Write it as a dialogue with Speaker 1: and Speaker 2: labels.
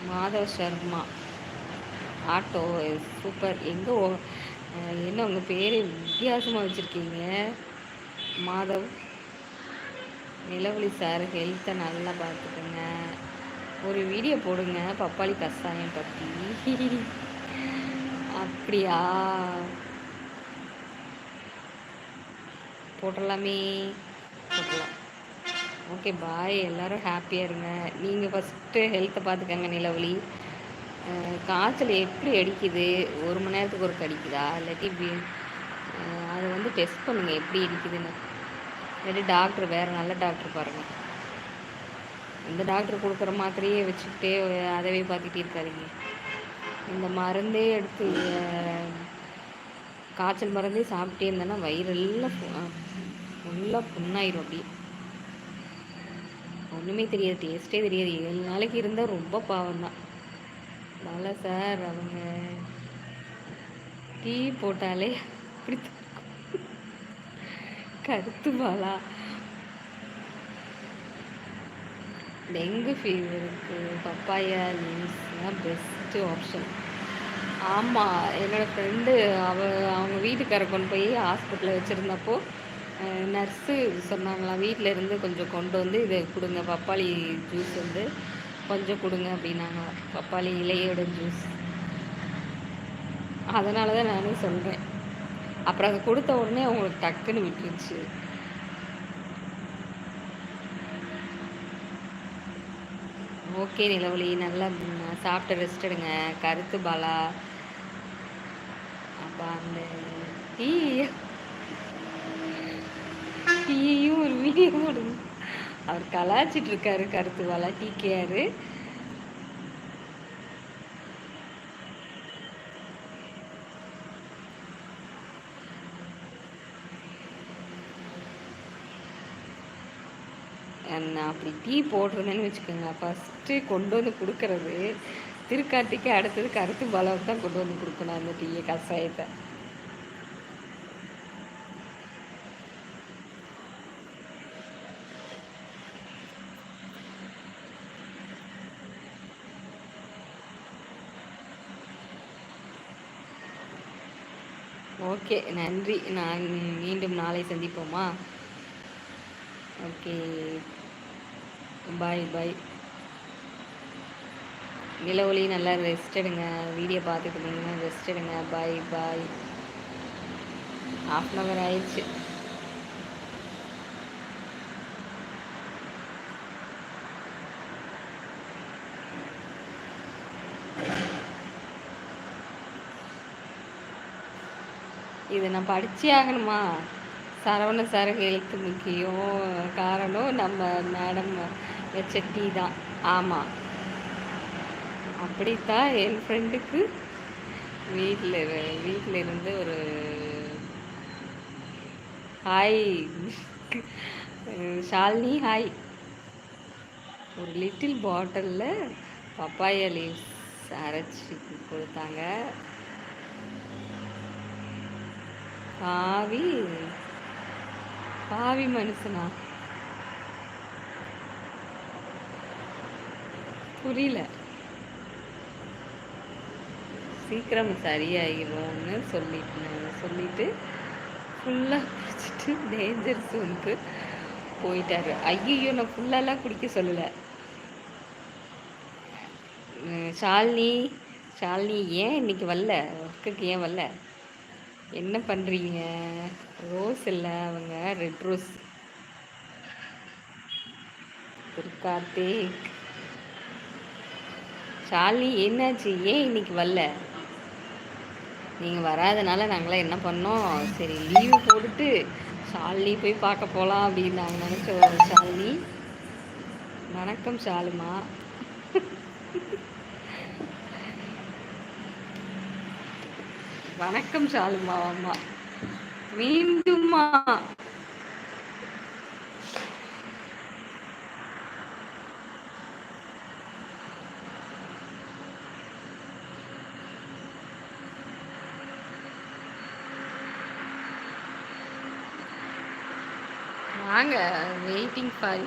Speaker 1: Madhav Sharma auto super. எங்கே என்ன உங்கள் பேர் வித்தியாசமாக வச்சுருக்கீங்க? மாதவ். நிலவொளி சார் ஹெல்த்தை நல்லா பார்த்துக்குங்க. ஒரு வீடியோ போடுங்க பப்பாளி கஷாயம் பற்றி. அப்படியா? போட்டுடலாமே. போட்டலாம். Okay bye. எல்லோரும் ஹாப்பியாக இருங்க. நீங்கள் ஃபஸ்ட்டு ஹெல்த்தை பார்த்துக்கங்க. நிலவொளி காய்ச்சல் எப்படி அடிக்குது? 1 மணி நேரத்துக்கு ஒரு அடிக்குதா? இல்லாட்டி அதை வந்து டெஸ்ட் பண்ணுங்கள் எப்படி அடிக்குதுன்னு. இல்லாட்டி டாக்டர் வேறு நல்ல டாக்டர் பாருங்கள். இந்த டாக்டர் கொடுக்குற மாத்திரையே வச்சுக்கிட்டே அதவே பார்த்துட்டே இருக்காதிங்க. இந்த மருந்தே எடுத்து காய்ச்சல் மருந்தே சாப்பிட்டே இருந்தேன்னா வயிறெல்லாம் ஃபுல்லாக புண்ணாயிரும். அப்படி ஒன்றுமே தெரியாது, டேஸ்ட்டே தெரியாது. 7 நாளைக்கு இருந்தால் ரொம்ப பாவம் தான். பாலா சார் அவங்க டீ போட்டாலே அப்படி கருத்து பாலா. டெங்கு ஃபீவருக்கு பப்பாயா லீவ்ஸ் தான் பெஸ்ட்டு ஆப்ஷன். ஆமாம், என்னோடய ஃப்ரெண்டு அவங்க வீட்டுக்கார கொண்டு போய் ஹாஸ்பிட்டலில் வச்சுருந்தப்போ நர்ஸு சொன்னாங்களாம், வீட்டில் இருந்து கொஞ்சம் கொண்டு வந்து இதை கொடுங்க, பப்பாளி ஜூஸ் வந்து கொஞ்சம் கொடுங்க அப்படின்னாங்க. பப்பாளி இலையோட ஜூஸ். அதனால தான் நானும் சொல்கிறேன். அப்புறம் அதை கொடுத்த உடனே அவங்களுக்கு டக்குன்னு விட்டுருச்சு. ஓகே நிலவொளி, நல்லா சாப்பிட்டு ரெஸ்ட் எடுங்க. கருத்து பாலா. அப்போ அந்த டீயும் ஒரு வீடியோ போடுங்க. அவர் கலாச்சிட்டு இருக்காரு கருத்து பாலா. டிகேஆர் நான் அப்படி டீ போடுறதுன்னு வச்சுக்கோங்க. ஃபஸ்ட்டு கொண்டு வந்து கொடுக்கறது திருக்கார்த்திக்கு, அடுத்தது கருத்து பாலாவுக்கு தான் கொண்டு வந்து கொடுக்கணும் அந்த டீயை, கஷாயத்தை. ஓகே நன்றி. நான் மீண்டும் நாளை சந்திப்போமா? ஓகே பாய் பாய். நிலவொளி நல்லா ரெஸ்ட் எடுங்க. வீடியோ பார்த்துட்டு இருந்தீங்கன்னா ரெஸ்ட் எடுங்க. பாய் பாய். 1/2 hour ஆயிடுச்சு. இதை நான் படிச்சே ஆகணுமா? சரவண சார் ஹெல்த் முக்கியம். காரணம் நம்ம மேடம் வச்ச டீ தான். ஆமாம், அப்படித்தான் என் ஃப்ரெண்டுக்கு வீட்டில் இருந்து ஒரு ஹாய் ஷாலினி ஹாய், ஒரு லிட்டில் பாட்டிலில் பப்பாயா லீவ்ஸ் அரைச்சி கொடுத்தாங்க. பாவி மனுஷனா? புரியல. சீக்கிரம் சரியாகிடும்னு சொல்லிட்டு ஃபுல்லாக குடிச்சிட்டு டேஞ்சர் சோனுக்கு போயிட்டாரு. ஐயோ, நான் ஃபுல்லாலாம் குடிக்க சொல்லலை. ஷாலினி ஏன் இன்னைக்கு வரல? ஒர்க்குக்கு ஏன் வரல? என்ன பண்ணுறீங்க? ரோஸ் இல்லை, அவங்க ரெட் ரோஸ். கார்த்திக், ஷாலினி என்னாச்சு? ஏன் இன்னைக்கு வரல? நீங்கள் வராதனால நாங்களாம் என்ன பண்ணோம், சரி லீவு போட்டுட்டு ஷாலினி போய் பார்க்க போகலாம் அப்படின்னு நாங்கள் நினச்சோம். ஷாலினி வணக்கம். ஷாலுமா வணக்கம். ஷாலுமா அம்மா மீண்டுமா? வாங்க, வெயிட்டிங் ஃபார்